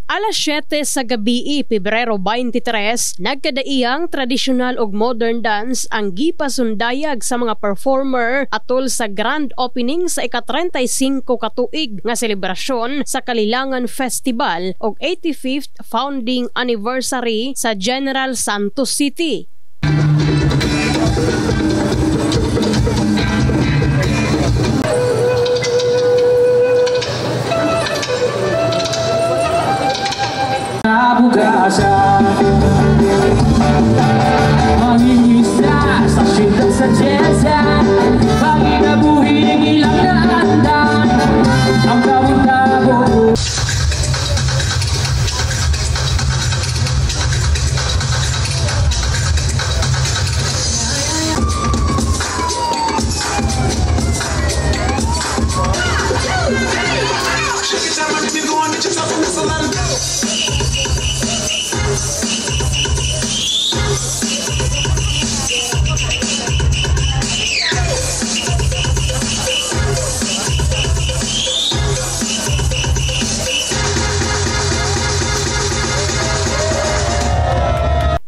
Alas 7 sa gabi, Pebrero 23, nagkadaiyang tradisyonal ug modern dance ang gipasundayag sa mga performer atol sa grand opening sa ika-35 katuig nga selebrasyon sa Kalilangan Festival ug 85th founding anniversary sa General Santos City. Mangingisda sa siyudad sa Jesa, panginabuhi ng ilang naanda ang tawag-tawag.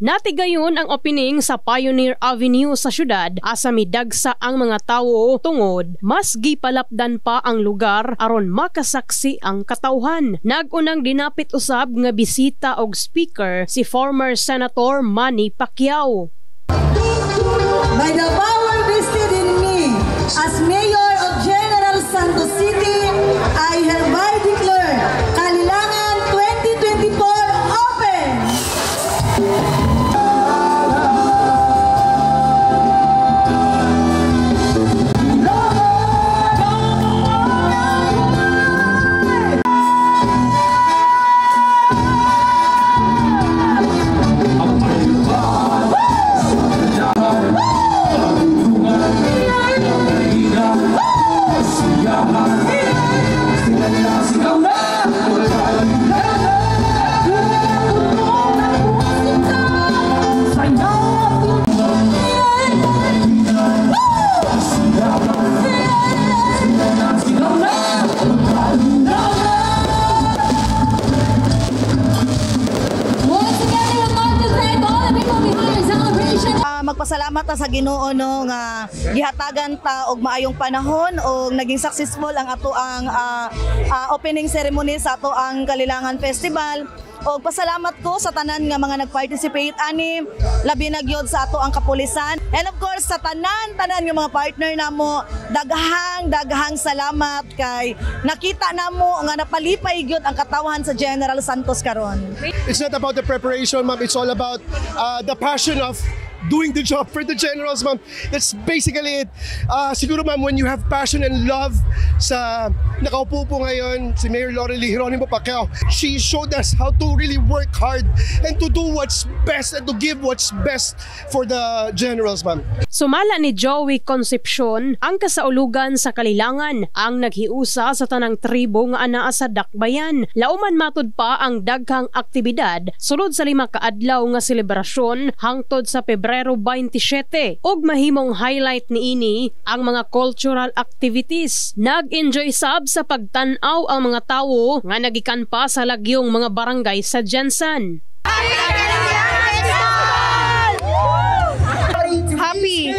Natigayon ang opening sa Pioneer Avenue sa syudad asa midagsa ang mga tawo tungod mas gipalapdan pa ang lugar aron makasaksi ang katawhan. Nagunang dinapit usab nga bisita og speaker si former Senator Manny Pacquiao. By the power vested in me as Mayor of General Santos City, I hereby declare Kalilangan 2024 open! Magpasalamat ta sa Ginoo no nga gihatagan ta og maayong panahon og naging successful ang ato ang opening ceremony sa ato ang Kalilangan Festival. Og pasalamat ko sa tanan nga mga nag-participate ani labi na gyud sa ato ang kapulisan and of course sa tanan nga mga partner namo daghang salamat kay nakita namo nga napalipay gyud ang katawhan sa General Santos karon. It's not about the preparation, ma'am. It's all about the passion of doing the job for the generals, ma'am. That's basically it. Siguro, ma'am, when you have passion and love sa nakaupo po ngayon, si Mayor Lorelie Geronimo Pacquiao, she showed us how to really work hard and to do what's best and to give what's best for the generals, ma'am. Sumala ni Joey Concepcion ang kasaulugan sa Kalilangan ang naghiusa sa tanang tribo nga anaa sa Dakbayan. Lauman matud pa ang daghang aktibidad sulod sa 5 kaadlaw nga selebrasyon hangtod sa Pebrero 27 ug mahimong highlight niini ang mga cultural activities. Nag-enjoy sab sa pagtan-aw ang mga tawo nga nagikan pa sa lagyong mga barangay sa Jensan. Happy,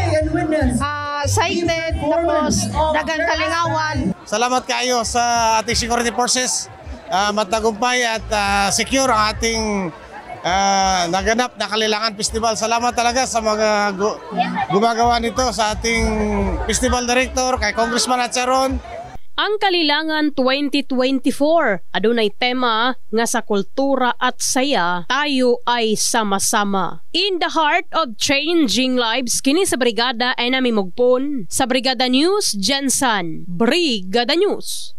excited, tapos dagang kalingawan. Salamat kayo sa ating security forces. Matagumpay at secure ang ating naganap na Kalilangan Festival. Salamat talaga sa mga gumagawa nito, sa ating festival director, kay Congressman Acharon. Ang Kalilangan 2024 adunay tema nga sa kultura at saya tayo ay sama-sama. In the heart of changing lives, kini sa Brigada ay namimugpon sa Brigada News Jensan. Brigada News.